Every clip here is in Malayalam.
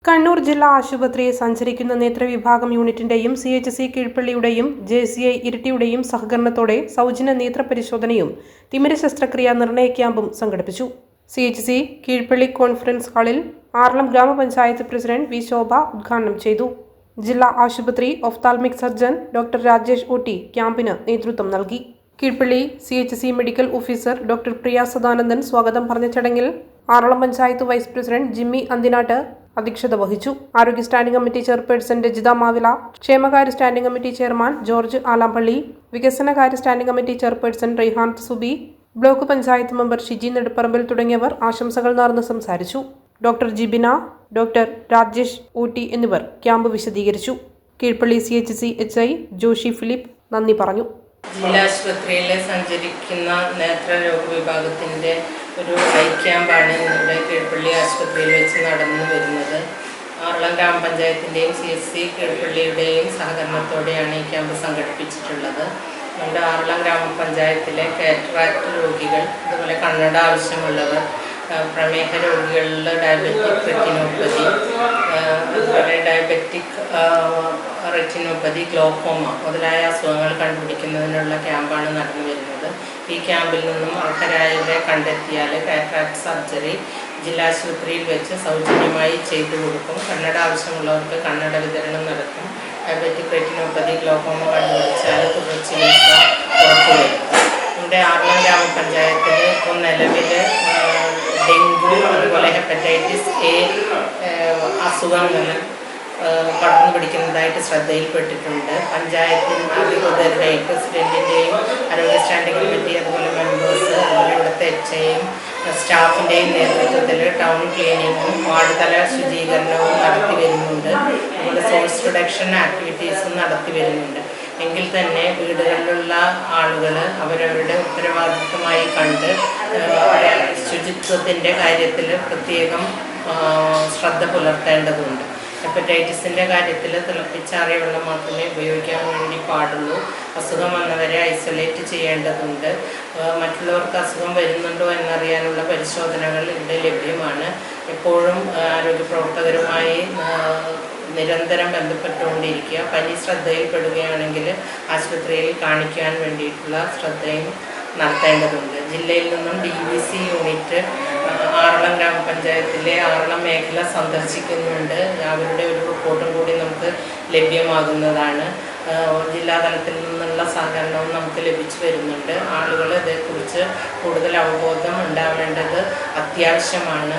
കണ്ണൂർ ജില്ലാ ആശുപത്രിയെ സഞ്ചരിക്കുന്ന നേത്രവിഭാഗം യൂണിറ്റിന്റെയും CHC കീഴ്പള്ളിയുടെയും JCI ഇരിട്ടിയുടെയും സഹകരണത്തോടെ സൗജന്യ നേത്രപരിശോധനയും തിമിര ശസ്ത്രക്രിയാ നിർണയ ക്യാമ്പും സംഘടിപ്പിച്ചു. CHC കീഴ്പള്ളി കോൺഫറൻസ് ഹാളിൽ ആറളം ഗ്രാമപഞ്ചായത്ത് പ്രസിഡന്റ് വി ശോഭ ഉദ്ഘാടനം ചെയ്തു. ജില്ലാ ആശുപത്രി ophthalmic surgeon doctor Rajesh OT ക്യാമ്പിന് നേതൃത്വം നൽകി. Keezhpally CHC medical officer doctor Priya Sadanandan സ്വാഗതം പറഞ്ഞ ചടങ്ങിൽ ആറളം പഞ്ചായത്ത് വൈസ് പ്രസിഡന്റ് ജിമ്മി അന്തിനാട്ട് അധ്യക്ഷത വഹിച്ചു. ആരോഗ്യ standing committee chairperson Rajitha Mavila, ക്ഷേമകാര്യ standing committee chairman George Alampally, വികസനകാര്യ standing committee chairperson Raihan Subi, block panchayat member Shiji Nedupparambil തുടങ്ങിയവർ ആശംസകൾ നേർന്ന് സംസാരിച്ചു. Doctor Jibina, doctor Rajesh OT എന്നിവർ ക്യാമ്പ് വിശദീകരിച്ചു. Keezhpally CHC HI Joshi Philip നന്ദി പറഞ്ഞു. ജില്ലാ ആശുപത്രിയിൽ സഞ്ചരിക്കുന്ന നേത്രരോഗ വിഭാഗത്തിൻ്റെ ഒരു ഐ ക്യാമ്പാണ് ഇവിടെ കീഴ്പള്ളി ആശുപത്രിയിൽ വെച്ച് നടന്നു വരുന്നത്. ആറളം ഗ്രാമപഞ്ചായത്തിൻ്റെയും CHC കീഴ്പള്ളിയുടെയും സഹകരണത്തോടെയാണ് ഈ ക്യാമ്പ് സംഘടിപ്പിച്ചിട്ടുള്ളത്. നമ്മുടെ ആറളം ഗ്രാമപഞ്ചായത്തിലെ കാറ്ററാക്ട് രോഗികൾ, അതുപോലെ കണ്ണട ആവശ്യമുള്ളവർ, പ്രമേഹ രോഗികളിൽ ഡയബറ്റിക് റെറ്റിനോപ്പതി, അതുപോലെ ഡയബറ്റിക് റെറ്റിനോപ്പതി, ഗ്ലോക്കോമ മുതലായ അസുഖങ്ങൾ കണ്ടുപിടിക്കുന്നതിനുള്ള ക്യാമ്പാണ് നടന്നു വരുന്നത്. ഈ ക്യാമ്പിൽ നിന്നും അർഹരായവരെ കണ്ടെത്തിയാൽ കാറ്ററാക്ട് സർജറി ജില്ലാ ആശുപത്രിയിൽ വെച്ച് സൗജന്യമായി ചെയ്തു കൊടുക്കും. കണ്ണട ആവശ്യമുള്ളവർക്ക് കണ്ണട വിതരണം നടത്തും. ഡയബറ്റിക് റെറ്റിനോപ്പതി, ഗ്ലോക്കോമ കണ്ടുപിടിച്ചാൽ തുടർ ചികിത്സ ഉറപ്പുവരുത്തും. നമ്മുടെ ആറളം ഗ്രാമപഞ്ചായത്തിൽ ഇപ്പോൾ നിലവിൽ ഡെങ്കു, അതുപോലെ ഹെപ്പറ്റൈറ്റിസ് A അസുഖങ്ങൾ പടർന്നു പിടിക്കുന്നതായിട്ട് ശ്രദ്ധയിൽപ്പെട്ടിട്ടുണ്ട്. പഞ്ചായത്തിൽ അധികൃതരുടെയും പ്രസിഡന്റിൻ്റെയും ആരോഗ്യ സ്റ്റാൻഡിംഗ് കമ്മിറ്റി, അതുപോലെ മെമ്പേഴ്സ്, അതുപോലെ ഇവിടുത്തെ HIയും സ്റ്റാഫിൻ്റെയും നേതൃത്വത്തിൽ ടൗൺ ക്ലീനിങ്ങും വാർഡ് തല ശുചീകരണവും നടത്തി വരുന്നുണ്ട്. അതുപോലെ സോഴ്സ് റിഡക്ഷൻ ആക്ടിവിറ്റീസും നടത്തി വരുന്നുണ്ട്. എങ്കിൽ തന്നെ വീടുകളിലുള്ള ആളുകൾ അവരവരുടെ ഉത്തരവാദിത്വമായി കണ്ട് ശുചിത്വത്തിൻ്റെ കാര്യത്തിൽ പ്രത്യേകം ശ്രദ്ധ പുലർത്തേണ്ടതുണ്ട്. ഹെപ്പറ്റൈറ്റിസിൻ്റെ കാര്യത്തിൽ തിളപ്പിച്ചാറിയ വെള്ളം മാത്രമേ ഉപയോഗിക്കാൻ വേണ്ടി പാടുള്ളൂ. അസുഖം വന്നവരെ ഐസൊലേറ്റ് ചെയ്യേണ്ടതുണ്ട്. മറ്റുള്ളവർക്ക് അസുഖം വരുന്നുണ്ടോ എന്നറിയാനുള്ള പരിശോധനകൾ ഇവിടെ ലഭ്യമാണ്. എപ്പോഴും ആരോഗ്യ പ്രവർത്തകരുമായി നിരന്തരം ബന്ധപ്പെട്ടുകൊണ്ടിരിക്കുക. പനി ശ്രദ്ധയിൽപ്പെടുകയാണെങ്കിൽ ആശുപത്രിയിൽ കാണിക്കാൻ വേണ്ടിയിട്ടുള്ള ശ്രദ്ധയും നടത്തേണ്ടതുണ്ട്. ജില്ലയിൽ നിന്നും DVC യൂണിറ്റ് ആറളം ഗ്രാമപഞ്ചായത്തിലെ ആറളം മേഖല സന്ദർശിക്കുന്നുണ്ട്. അവരുടെ ഒരു റിപ്പോർട്ടും കൂടി നമുക്ക് ലഭ്യമാകുന്നതാണ്. ജില്ലാതലത്തിൽ നിന്നുള്ള സഹകരണവും നമുക്ക് ലഭിച്ചു വരുന്നുണ്ട്. ആളുകൾ ഇതേക്കുറിച്ച് കൂടുതൽ അവബോധം ഉണ്ടാവേണ്ടത് അത്യാവശ്യമാണ്.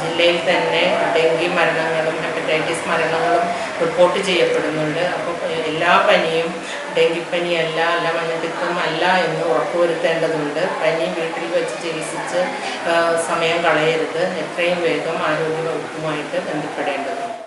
ജില്ലയിൽ തന്നെ ഡെങ്കി മരണങ്ങളും ഹെപ്പറ്റൈറ്റിസ് മരണങ്ങളും റിപ്പോർട്ട് ചെയ്യപ്പെടുന്നുണ്ട്. അപ്പോൾ എല്ലാ പനിയും ഡെങ്കിപ്പനിയല്ല, അല്ല മഞ്ഞപ്പിത്തം അല്ല എന്ന് ഉറപ്പുവരുത്തേണ്ടതുണ്ട്. പനി വീട്ടിൽ വെച്ച് ചികിത്സിച്ച് സമയം കളയരുത്. എത്രയും വേഗം ആരോഗ്യ വകുപ്പുമായിട്ട് ബന്ധപ്പെടേണ്ടതുണ്ട്.